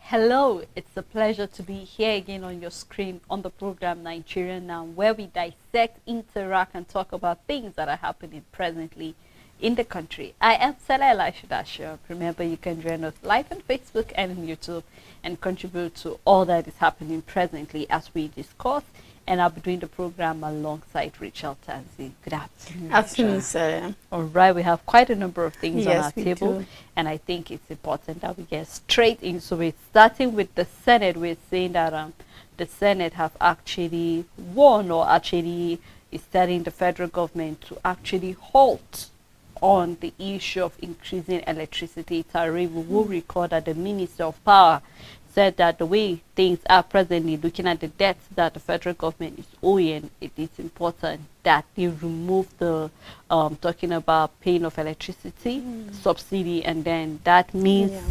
Hello, it's a pleasure to be here again on your screen on the program Nigeria Now, where we dissect, interact, and talk about things that are happening presently in the country. I am Sela Elisha Dasha. Remember, you can join us live on Facebook and on YouTube and contribute to all that is happening presently as we discuss. And I'll be doing the program alongside Rachel Tanzi. Good afternoon. Afternoon, sir. All right, we have quite a number of things on Yes, our we table, do. and I think it's important that we get straight into it. Starting with the Senate, we're saying that the Senate have actually won, or actually is telling the federal government to actually halt on the issue of increasing electricity tariff. We will recall that the Minister of Power said that the way things are presently, looking at the debt that the federal government is owing, it is important that they remove the talking about paying of electricity subsidy, and then that means Yeah.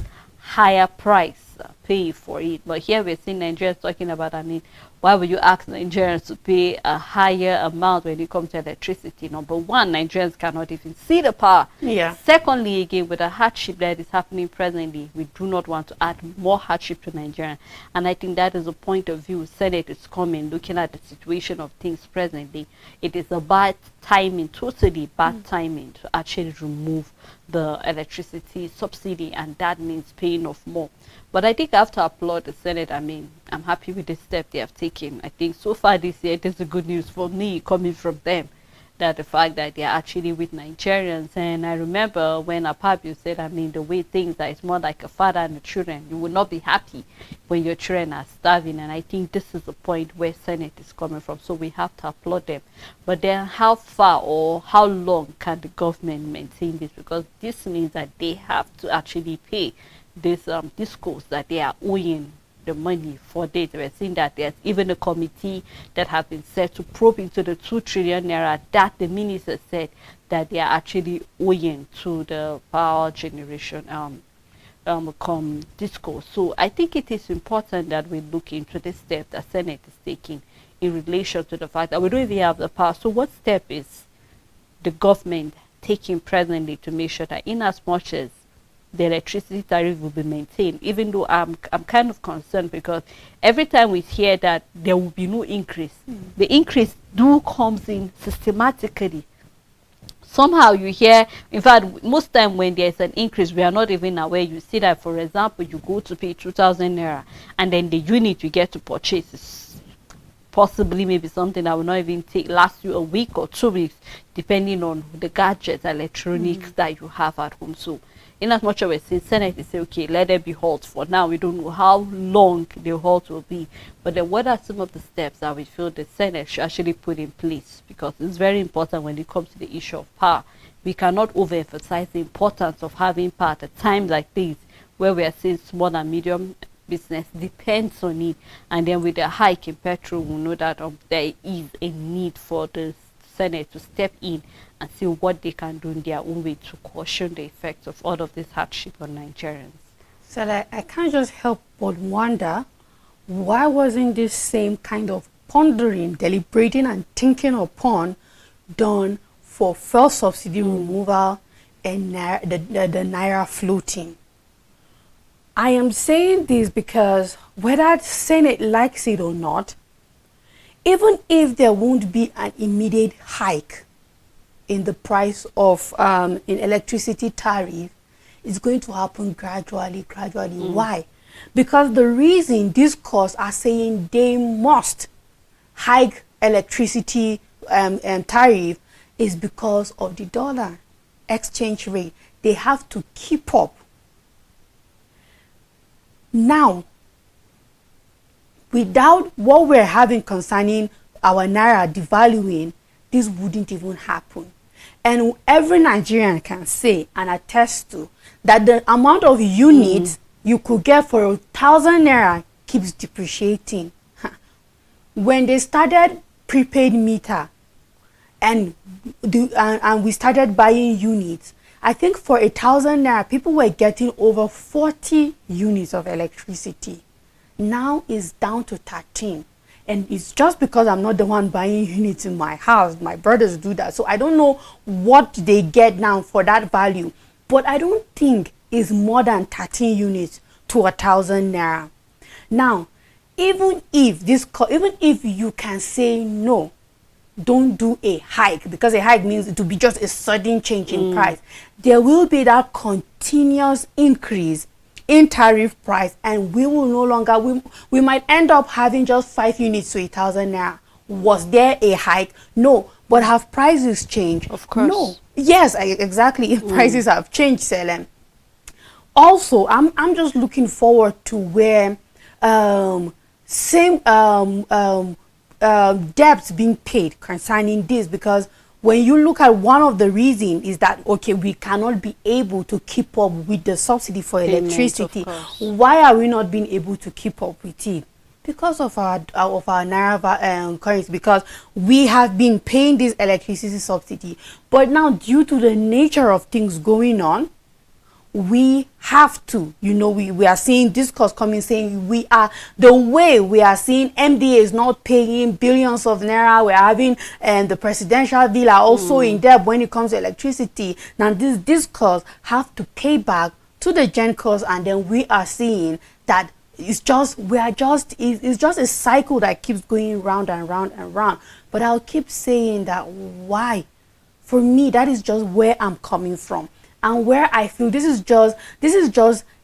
higher price pay for it. But here we're seeing Nigerians talking about, I mean, why would you ask Nigerians to pay a higher amount when it comes to electricity? Number one, Nigerians cannot even see the power. Yeah. Secondly, again, with the hardship that is happening presently, we do not want to add more hardship to Nigeria. And I think that is a point of view Senate is coming, looking at the situation of things presently. It is a bad timing, totally bad timing, to actually remove the electricity subsidy, and that means paying off more. But I think I have to applaud the Senate. I mean, I'm happy with the step they have taken. I think so far this year, it is a good news for me coming from them, that the fact that they're actually with Nigerians. And I remember when Apabio said, I mean, the way things are, it's more like a father and the children. You will not be happy when your children are starving. And I think this is the point where Senate is coming from. So we have to applaud them. But then how far or how long can the government maintain this? Because this means that they have to actually pay this discourse that they are owing the money for this. We're seeing that there's even a committee that has been set to probe into the 2 trillion naira that the minister said that they are actually owing to the power generation discourse. So I think it is important that we look into the step that Senate is taking in relation to the fact that we don't even have the power. So what step is the government taking presently to make sure that in as much as the electricity tariff will be maintained, even though I'm kind of concerned, because every time we hear that there will be no increase, the increase do comes in systematically. Somehow you hear, in fact, most time when there's an increase, we are not even aware. You see that, for example, you go to pay 2,000 naira, and then the unit you get to purchase is possibly maybe something that will not even last you a week or 2 weeks, depending on the gadgets, electronics that you have at home. So in as much as we say Senate is say, okay, let there be halt for now. We don't know how long the halt will be. But then what are some of the steps that we feel the Senate should actually put in place? Because it's very important when it comes to the issue of power. We cannot overemphasize the importance of having power at a time like this, where we are seeing small and medium business depends on it. And then with the hike in petrol, we know that there is a need for the Senate to step in and see what they can do in their own way to caution the effects of all of this hardship on Nigerians. So I can't just help but wonder, why wasn't this same kind of pondering, deliberating, and thinking upon done for fuel subsidy removal and the naira floating? I am saying this because whether the Senate likes it or not, even if there won't be an immediate hike in the price of in electricity tariff, it's going to happen gradually. Why? Because the reason these courts are saying they must hike electricity tariff is because of the dollar exchange rate. They have to keep up. Now, without what we're having concerning our naira devaluing, this wouldn't even happen. And every Nigerian can say and attest to that the amount of units you could get for 1,000 naira keeps depreciating. When they started prepaid meter and we started buying units, I think for 1,000 naira, people were getting over 40 units of electricity. Now it's down to 13. And it's just because I'm not the one buying units in my house. My brothers do that. So I don't know what they get now for that value. But I don't think it's more than 13 units to 1,000 naira. Now, even if you can say no, don't do a hike, because a hike means it will be just a sudden change in price. There will be that continuous increase in tariff price, and we will no longer, we might end up having just 5 units to 1,000 naira. Was there a hike? No. But have prices changed? Of course. No. Yes, exactly. Prices have changed, Selem. Also, I'm just looking forward to where debts being paid concerning this, because when you look at one of the reasons is that, okay, we cannot be able to keep up with the subsidy for electricity. Why are we not being able to keep up with it? Because of our naira currency, because we have been paying this electricity subsidy, but now due to the nature of things going on, we have to, we are seeing discourse coming saying the way we are seeing MDA is not paying billions of naira. We're having the presidential villa also in debt when it comes to electricity. Now this discourse have to pay back to the GenCos, and then we are seeing that it's just a cycle that keeps going round and round and round. But I'll keep saying that why? For me, that is just where I'm coming from, and where I feel this is just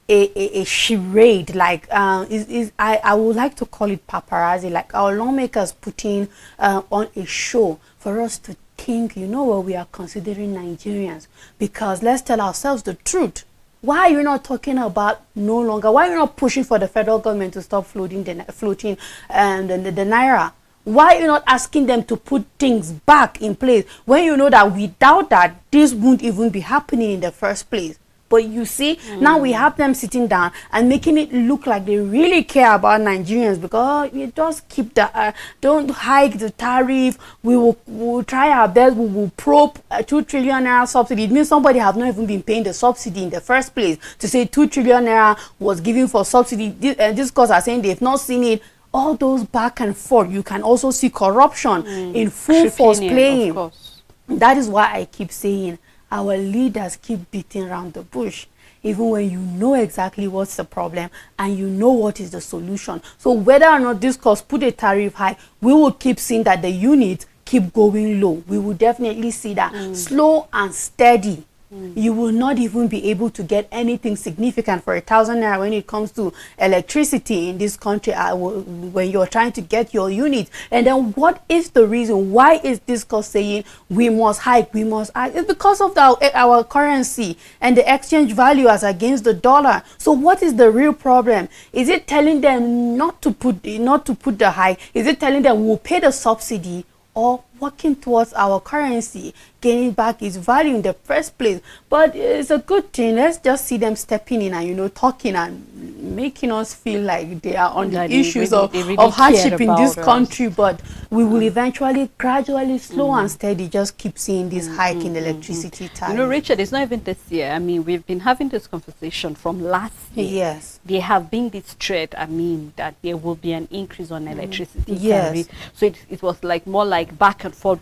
a charade. Like I would like to call it paparazzi. Like our lawmakers putting on a show for us to think, what we are considering Nigerians. Because let's tell ourselves the truth. Why are you not talking about no longer? Why are you not pushing for the federal government to stop floating the naira? Why are you not asking them to put things back in place when you know that without that, this won't even be happening in the first place? But you see, now we have them sitting down and making it look like they really care about Nigerians, because you just keep the, don't hike the tariff. We'll try our best. We will probe a 2 trillion naira subsidy. It means somebody have not even been paying the subsidy in the first place. To say 2 trillion naira was given for subsidy, this cause are saying they've not seen it. All those back and forth, you can also see corruption in full force playing. Of course. That is why I keep saying, our leaders keep beating around the bush, even when you know exactly what's the problem and you know what is the solution. So whether or not this course put a tariff high, we will keep seeing that the units keep going low. We will definitely see that slow and steady. You will not even be able to get anything significant for 1,000 naira when it comes to electricity in this country when you're trying to get your units. And then what is the reason? Why is this cost saying we must hike, we must hike? It's because of our currency and the exchange value as against the dollar. So what is the real problem? Is it telling them not to put the hike? Is it telling them we'll pay the subsidy, or working towards our currency gaining back its value in the first place? But it's a good thing. Let's just see them stepping in and talking and making us feel like they are on the issues of hardship in this country. But we will eventually, gradually, slow and steady, just keep seeing this hike in electricity tariff. Richard, it's not even this year. I mean, we've been having this conversation from last year. Yes. There have been this threat, that there will be an increase on electricity yes. tariff. So it was like more like back and forth.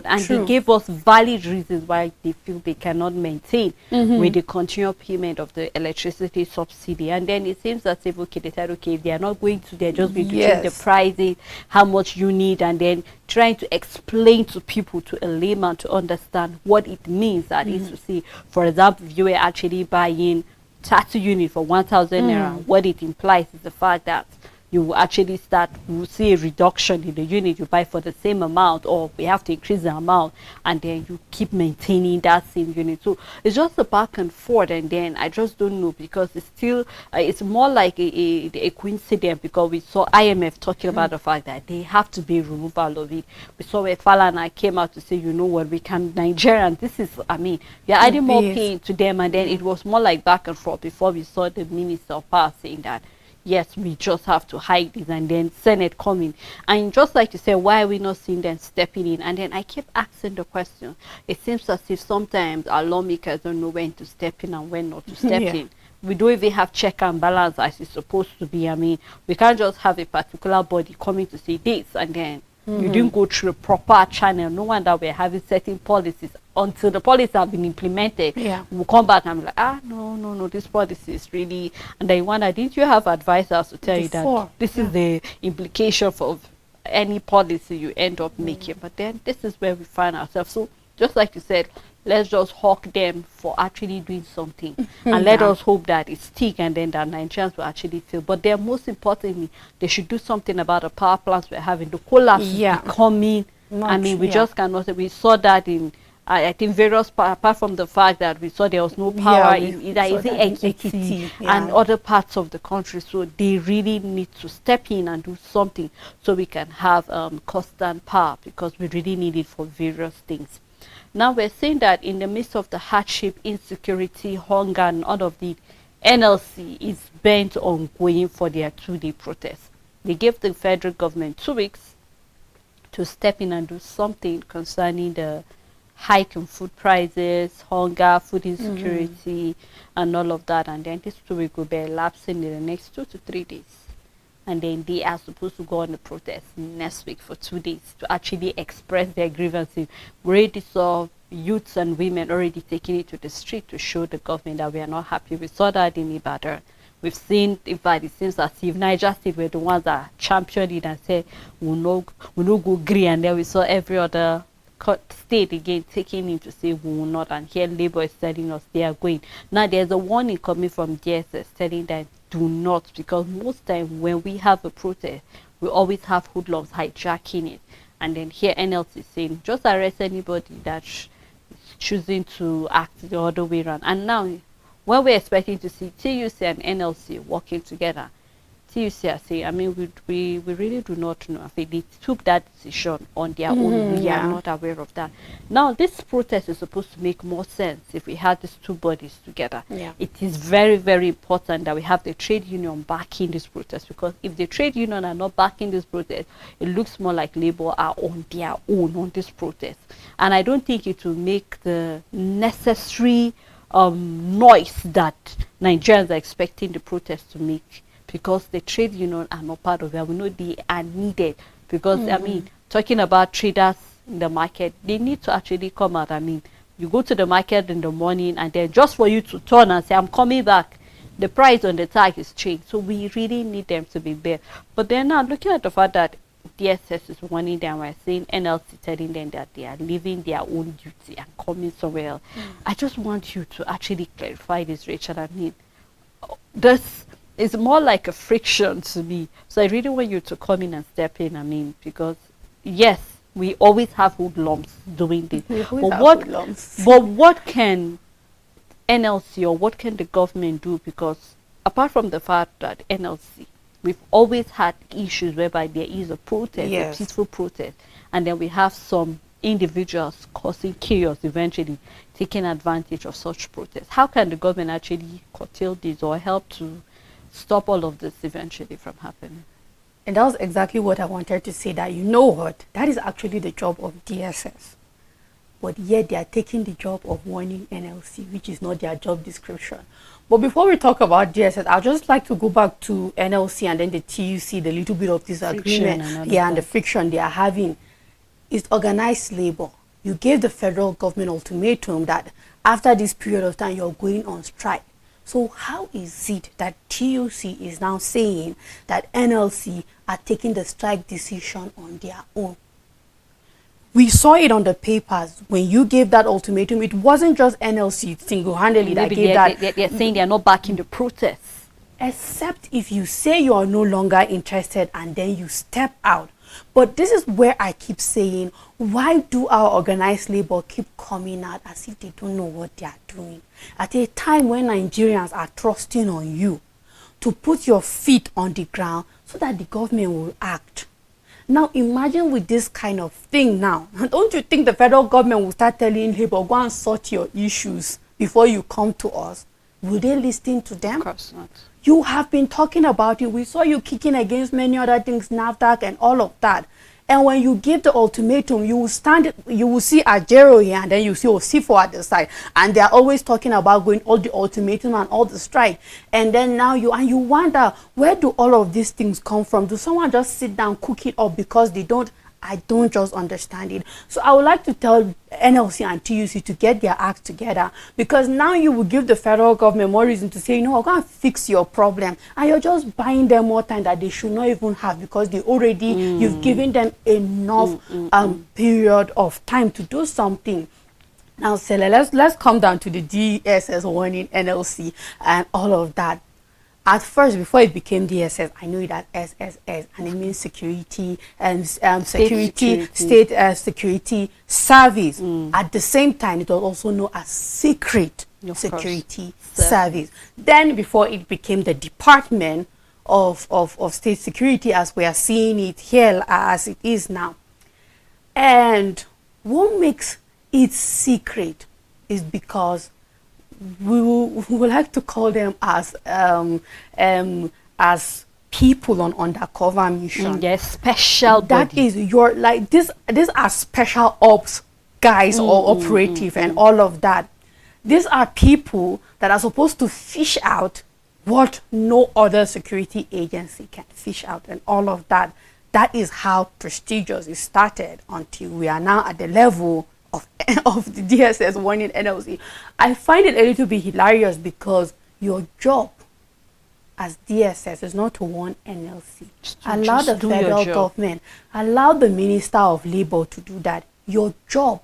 And they gave us valid reasons why they feel they cannot maintain with the continual payment of the electricity subsidy. And then it seems as if, okay, they said, okay, if they are not going to, they're just going to change the prices, how much you need, and then trying to explain to people, to a layman, to understand what it means. That is to say, for example, if you were actually buying 30 units for 1,000 naira, what it implies is the fact that you will actually we'll see a reduction in the unit you buy for the same amount, or we have to increase the amount, and then you keep maintaining that same unit. So it's just a back and forth, and then I just don't know, because it's still it's more like a coincidence, because we saw IMF talking about the fact that they have to be removal of it. We saw where Falana came out to say, you know what, we can, Nigerians, this is, we are adding more pain to them, and then it was more like back and forth before we saw the Minister of Power saying that yes, we just have to hide this, and then Senate coming. And just like you said, why are we not seeing them stepping in? And then I keep asking the question. It seems as if sometimes our lawmakers don't know when to step in and when not to step in. We don't even have check and balance as it's supposed to be. We can't just have a particular body coming to say this, and then you didn't go through a proper channel. No wonder we're having certain policies until the policies have been implemented, Yeah. we'll come back and be like, no, this policy is really, and then you wonder, didn't you have advisors to tell you Before, that this is the implication for any policy you end up making? But then this is where we find ourselves. So just like you said, let's just hawk them for actually doing something, and let us hope that it stick, and then that Nigerians will actually feel. But then most importantly, they should do something about the power plants we're having. The collapse is becoming, I mean, we just cannot. We saw that in, I think, various apart from the fact that we saw there was no power in either Ekiti and other parts of the country. So they really need to step in and do something so we can have constant power, because we really need it for various things. Now we're saying that in the midst of the hardship, insecurity, hunger, and all of the, NLC is bent on going for their 2-day protest. They gave the federal government 2 weeks to step in and do something concerning the hike in food prices, hunger, food insecurity, and all of that. And then this 2 weeks will be elapsing in the next 2 to 3 days. And then they are supposed to go on the protest next week for 2 days to actually express their grievances. We already saw youths and women already taking it to the street to show the government that we are not happy. We saw that in Ibadan. We've seen, in fact, it seems as if Niger State were the ones that championed it and said, we'll no go agree. And then we saw every other state again taking it to say we will not. And here Labour is telling us they are going. Now there's a warning coming from DSS telling them do not, because most time when we have a protest, we always have hoodlums hijacking it. And then here NLC is saying just arrest anybody that's choosing to act the other way around. And now when we're expecting to see TUC and NLC working together, TUC are saying, I mean, we really do not know if they took that decision on their own. We are not aware of that. Now, this protest is supposed to make more sense if we had these two bodies together. It is very, very important that we have the trade union backing this protest, because if the trade union are not backing this protest, it looks more like Labour are on their own on this protest. And I don't think it will make the necessary noise that Nigerians are expecting the protest to make, because the trade union are not part of it. We know they are needed, because I mean, talking about traders in the market, they need to actually come out. I mean, you go to the market in the morning and then just for you to turn and say, I'm coming back, the price on the tag is changed. So we really need them to be there. But then now looking at the fact that DSS is warning them, we're saying NLC telling them that they are leaving their own duty and coming somewhere else. I just want you to actually clarify this, Rachel. I mean, this is more like a friction to me. So I really want you to come in and step in. I mean, because yes, we always have hoodlums doing this. But what can NLC or what can the government do? Because apart from the fact that NLC, we've always had issues whereby there is a protest, a peaceful protest, and then we have some individuals causing chaos, eventually taking advantage of such protests. How can the government actually curtail this or help to stop all of this eventually from happening? And that was exactly what I wanted to say, that you know what, that is actually the job of DSS. But yet they are taking the job of warning NLC, which is not their job description. But before we talk about DSS, I'd just like to go back to NLC and then the TUC, the little bit of disagreement, and the friction they are having. It's organized labor. You gave the federal government ultimatum that after this period of time, you're going on strike. So how is it that TUC is now saying that NLC are taking the strike decision on their own? We saw it on the papers when you gave that ultimatum. It wasn't just NLC single-handedly that gave that. They're saying they're not backing the protests. Except if you say you are no longer interested and then you step out. But this is where I keep saying, why do our organized labor keep coming out as if they don't know what they are doing? At a time when Nigerians are trusting on you to put your feet on the ground so that the government will act. Now imagine with this kind of thing now, don't you think the federal government will start telling Labour, go and sort your issues before you come to us? Will they listen to them? Of course not. You have been talking about it. We saw you kicking against many other things, NAFDAC and all of that. And when you give the ultimatum, you will see Ajero here, and then you see Osifo at the side. And they're always talking about going all the ultimatum and all the strike. And then now you wonder, where do all of these things come from? Do someone just sit down, cook it up because they don't I don't just understand it. So I would like to tell NLC and TUC to get their act together, because now you will give the federal government more reason to say, I'm going to fix your problem. And you're just buying them more time that they should not even have, because they already, you've given them enough period of time to do something. Now, Sele, let's come down to the DSS warning NLC and all of that. At first, before it became DSS, I knew it as SSS, and it means security and state security service. At the same time, it was also known as secret security service. Then, before it became the Department of State Security, as we are seeing it here, as it is now. And what makes it secret is because we would like to call them as people on undercover mission. Yes, special that body. is your, like, these are special ops guys or operative and all of that. These are people that are supposed to fish out what no other security agency can fish out and all of that. That is how prestigious it started, until we are now at the level of the DSS warning NLC. I find it a little bit hilarious, because your job as DSS is not to warn NLC. Allow the federal government, allow the Minister of Labor to do that. Your job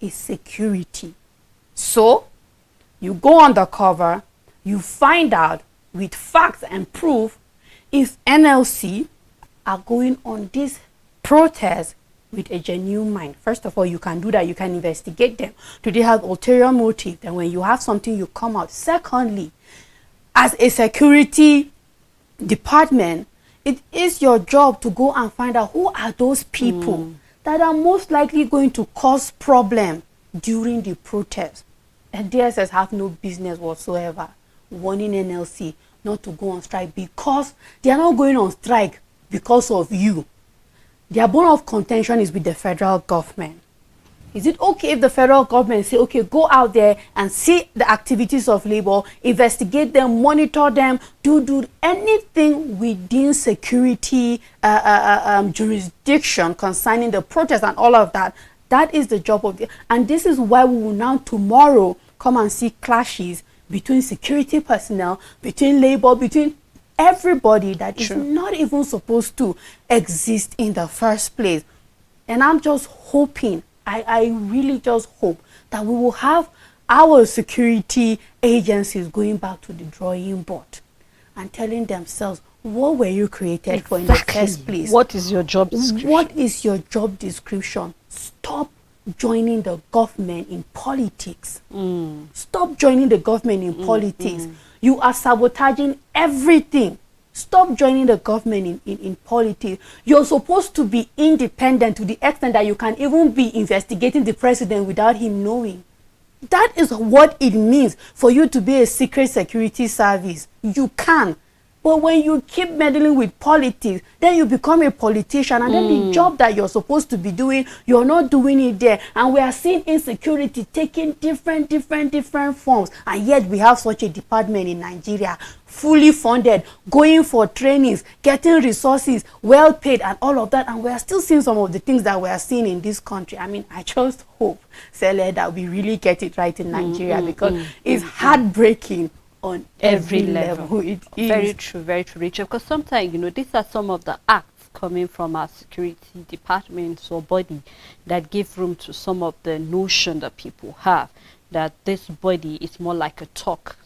is security. So you go undercover, you find out with facts and proof if NLC are going on this protest with a genuine mind. First of all, you can do that. You can investigate them. Do they have ulterior motive? Then when you have something, you come out. Secondly, as a security department, it is your job to go and find out who are those people that are most likely going to cause problem during the protest. And DSS have no business whatsoever warning NLC not to go on strike, because they are not going on strike because of you. Their bone of contention is with the federal government. Is it okay if the federal government say, okay, go out there and see the activities of labor, investigate them, monitor them, do anything within security jurisdiction concerning the protest and all of that? That is the job of and this is why we will now tomorrow come and see clashes between security personnel, between labor, between everybody that is not even supposed to exist in the first place. And I'm just hoping, I really just hope that we will have our security agencies going back to the drawing board and telling themselves, what were you created for in the first place? What is your job description? What is your job description? Stop joining the government in politics. Stop joining the government in politics. You are sabotaging everything. Stop joining the government in politics. You're supposed to be independent to the extent that you can even be investigating the president without him knowing. That is what it means for you to be a secret security service. You can. But when you keep meddling with politics, then you become a politician, and then the job that you're supposed to be doing, you're not doing it there. And we are seeing insecurity taking different forms. And yet we have such a department in Nigeria, fully funded, going for trainings, getting resources, well paid, and all of that. And we are still seeing some of the things that we are seeing in this country. I mean, I just hope, Sele, that we really get it right in Nigeria, because it's heartbreaking on every level. It is. Very true, Rachel. Because sometimes, these are some of the acts coming from our security departments or body that give room to some of the notion that people have, that this body is more like a talk.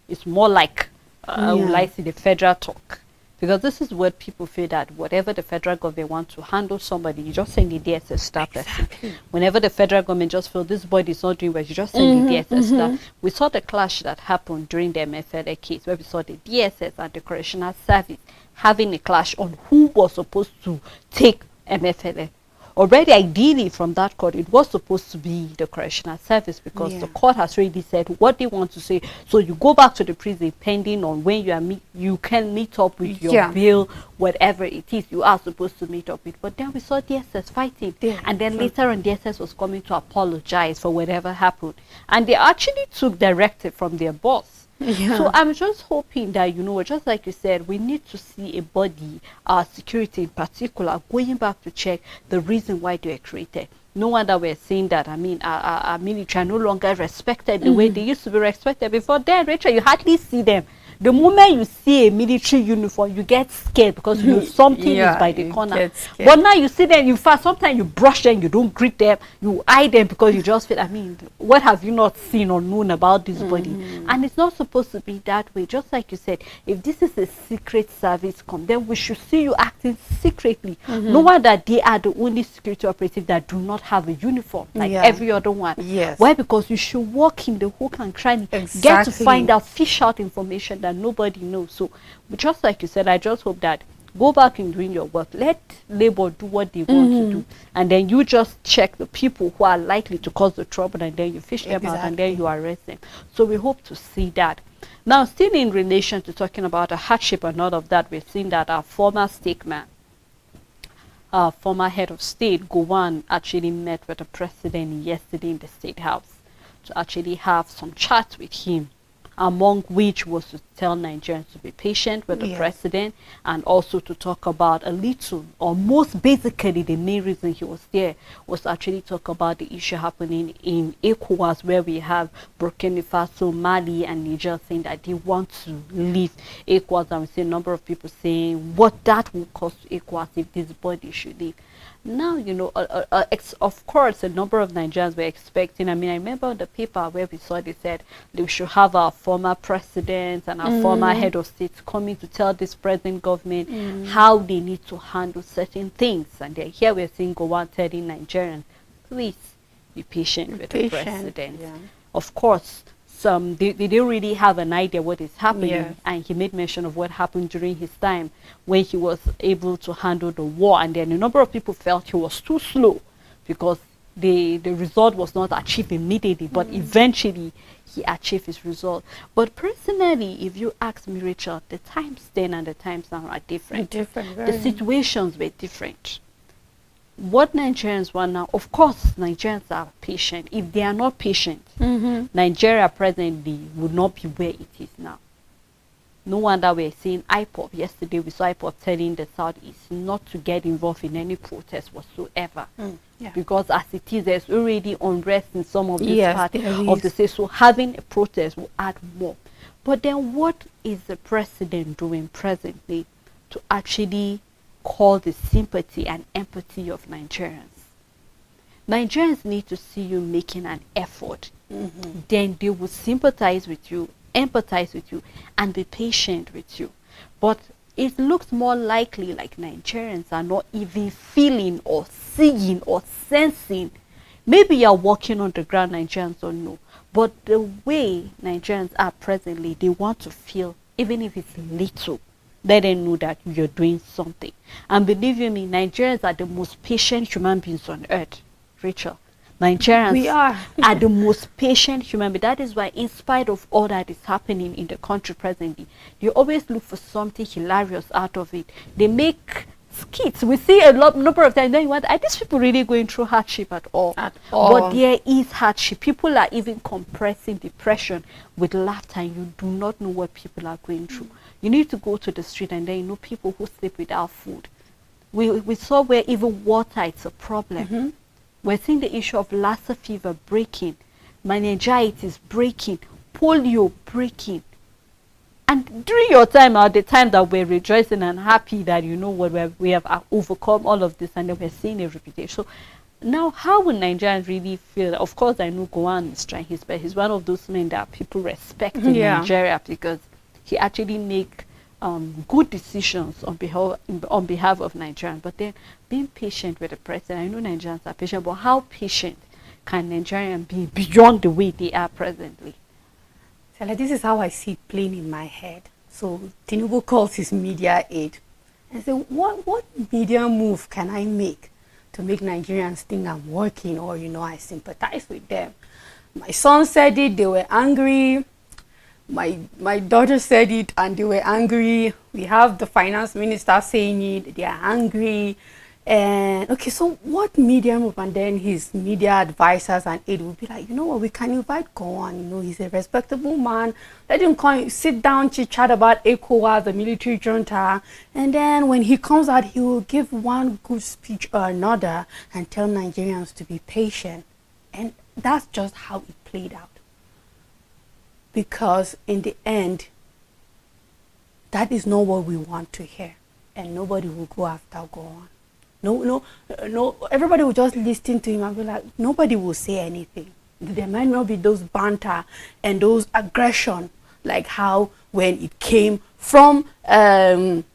It's more like, I would like to say, the federal talk. Because this is what people feel, that whatever the federal government wants to handle somebody, you just send the DSS staff person. Whenever the federal government just feel this body is not doing well, you just send the DSS staff. We saw the clash that happened during the MFLA case, where we saw the DSS and the Correctional Service having a clash on who was supposed to take MFLA. Already, ideally, from that court, it was supposed to be the Correctional Service, because the court has already said what they want to say. So you go back to the prison pending on when you can meet up with your bill, whatever it is you are supposed to meet up with. But then we saw DSS fighting, and then later on DSS was coming to apologize for whatever happened. And they actually took directive from their boss Yeah. So I'm just hoping that, you know, just like you said, we need to see a body, security in particular, going back to check the reason why they were created. No wonder we're saying that. I mean, our military are no longer respected the way they used to be respected before. Then, Rachel, you hardly see them. The moment you see a military uniform, you get scared because you know something is Yeah, by the you corner. get scared. But now you see them, in fact, sometimes you brush them, you don't greet them, you eye them because you just feel, I mean, what have you not seen or known about this body? And it's not supposed to be that way. Just like you said, if this is a secret service then we should see you acting secretly. No wonder they are the only security operative that do not have a uniform like Yeah. every other one. Yes. Why? Because you should walk in the hook and cranny, get to Exactly. find out, fish out information that nobody knows. So just like you said, I just hope that go back in doing your work, let labor do what they want to do, and then you just check the people who are likely to cause the trouble, and then you fish them out, and then Exactly. you arrest them. So we hope to see that. Now, still in relation to talking about a hardship and all of that, we've seen that our former statesman, our former head of state, Gowon, actually met with the president yesterday in the State House to actually have some chat with him, among which was to tell Nigerians to be patient with the Yes. president, and also to talk about a little, or most basically the main reason he was there was to actually talk about the issue happening in ECOWAS, where we have Burkina Faso, Mali and Niger saying that they want to leave ECOWAS, and we see a number of people saying what that will cost to ECOWAS if this body should leave. Now, you know, of course, a number of Nigerians were expecting. I mean, I remember the paper where we saw they said they should have our former president and our former head of state coming to tell this present government how they need to handle certain things. And then here we're seeing Gowon telling Nigerians, please be patient with the president. Yeah. Of course, they don't really have an idea what is happening, Yes. and he made mention of what happened during his time when he was able to handle the war, and then a number of people felt he was too slow because the result was not achieved immediately, but eventually he achieved his result. But personally, if you ask me, Rachel, the times then and the times now are different. Different. The Very. situations were different. What Nigerians want now, of course, Nigerians are patient. If they are not patient, Nigeria presently would not be where it is now. No wonder we're seeing IPOB. Yesterday we saw IPOB telling the Southeast not to get involved in any protest whatsoever. Yeah. Because as it is, there's already unrest in some of these Yes, parts there of the is. state. So having a protest will add more. But then what is the president doing presently to actually call the sympathy and empathy of Nigerians? Nigerians need to see you making an effort. Then they will sympathize with you, empathize with you, and be patient with you. But it looks more likely like Nigerians are not even feeling or seeing or sensing. Maybe you're walking on the ground, Nigerians don't know. But the way Nigerians are presently, they want to feel, even if it's little, let them know that you're doing something. And believe you me, Nigerians are the most patient human beings on earth, Rachel. Nigerians We are. the most patient human beings. That is why, in spite of all that is happening in the country presently, they always look for something hilarious out of it. They make skits. We see a number of times. Then you wonder, are these people really going through hardship at all? At all. But there is hardship. People are even compressing depression with laughter, and you do not know what people are going through. You need to go to the street, and then you know people who sleep without food. We saw where even water is a problem. We're seeing the issue of Lassa fever breaking, meningitis breaking, polio breaking. And during your time, at the time that we're rejoicing and happy that, you know what, we have overcome all of this, and then we're seeing a reputation. So now, how will Nigerians really feel? Of course, I know Gowon is trying his best. He's one of those men that people respect in Nigeria because he actually make good decisions on behalf of Nigerians. But then being patient with the president, I know Nigerians are patient, but how patient can Nigerians be beyond the way they are presently? So like, this is how I see it playing in my head. So Tinubu calls his media aid and say, what media move can I make to make Nigerians think I'm working, or, you know, I sympathize with them? My son said it, they were angry. My daughter said it and they were angry. We have the finance minister saying it, they are angry. And okay, so what media move? And then his media advisors and aide will be like, you know what, we can invite Gowon. You know, he's a respectable man. Let him come, sit down, chit chat about ECOWAS, the military junta. And then when he comes out, he will give one good speech or another and tell Nigerians to be patient. And that's just how it played out. Because in the end, that is not what we want to hear. And nobody will go after Gowon. No, everybody will just listen to him and be like, nobody will say anything. There might not be those banter and those aggression, like how when it came from Wale,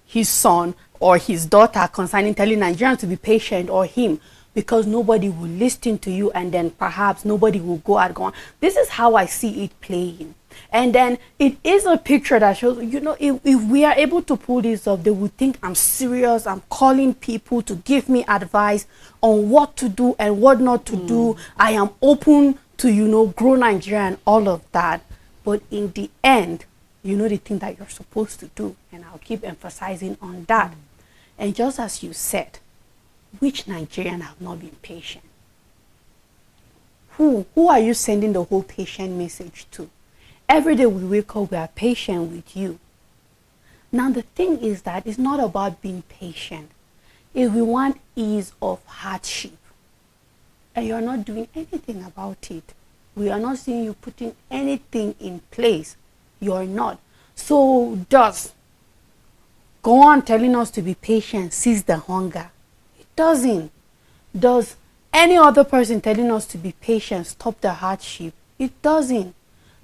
his son, or his daughter, concerning telling Nigerians to be patient, or him, because nobody will listen to you, and then perhaps nobody will go out going. This is how I see it playing. And then it is a picture that shows, you know, if we are able to pull this off, they will think I'm serious. I'm calling people to give me advice on what to do and what not to do. I am open to, you know, grow Nigeria and all of that. But in the end, you know the thing that you're supposed to do. And I'll keep emphasizing on that. And just as you said, which Nigerian have not been patient? Who are you sending the whole patient message to? Every day we wake up, we are patient with you. Now the thing is that it's not about being patient. If we want ease of hardship, and you're not doing anything about it, we are not seeing you putting anything in place. You're not. So does go on telling us to be patient, cease the hunger? It doesn't. Does any other person telling us to be patient stop the hardship? It doesn't.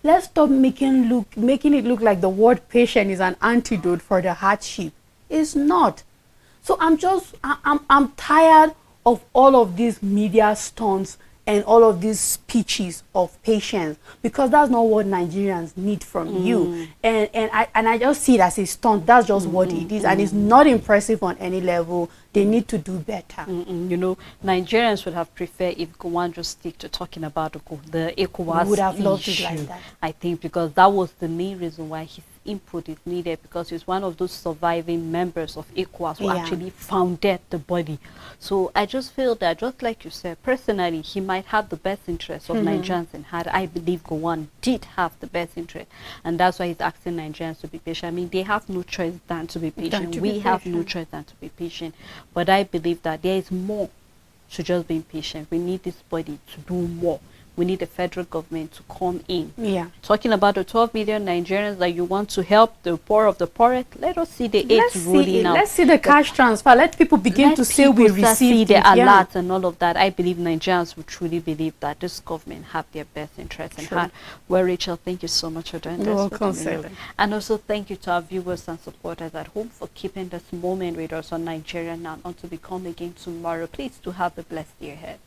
Let's stop making it look like the word patient is an antidote for the hardship. It's not. So I'm tired of all of these media stunts and all of these speeches of patience, because that's not what Nigerians need from you. And I just see it as a stunt. That's just what it is, and it's not impressive on any level. They need to do better. You know, Nigerians would have preferred if Gowon just stick to talking about the ECOWAS would have loved it issue, like that. I think, because that was the main reason why his input is needed, because he's one of those surviving members of ECOWAS who actually founded the body. So I just feel that, just like you said, personally, he might have the best interest of Nigerians in heart. I believe Gowon did have the best interest, and that's why he's asking Nigerians to be patient. I mean, they have no choice than to be patient. We have no choice than to be patient. But I believe that there is more to just being patient. We need this body to do more. We need the federal government to come in. Yeah. Talking about the 12 million Nigerians that you want to help, the poor of the poorest, let us see the aid rolling out. Let's see the cash transfer. Let people begin to say we received the it. alerts and all of that. I believe Nigerians will truly believe that this government have their best interests in heart. Well, Rachel, thank you so much for doing this. You're welcome, Sarah. And also thank you to our viewers and supporters at home for keeping this moment with us on Nigeria Now. Until we come again tomorrow, please do have a blessed day ahead.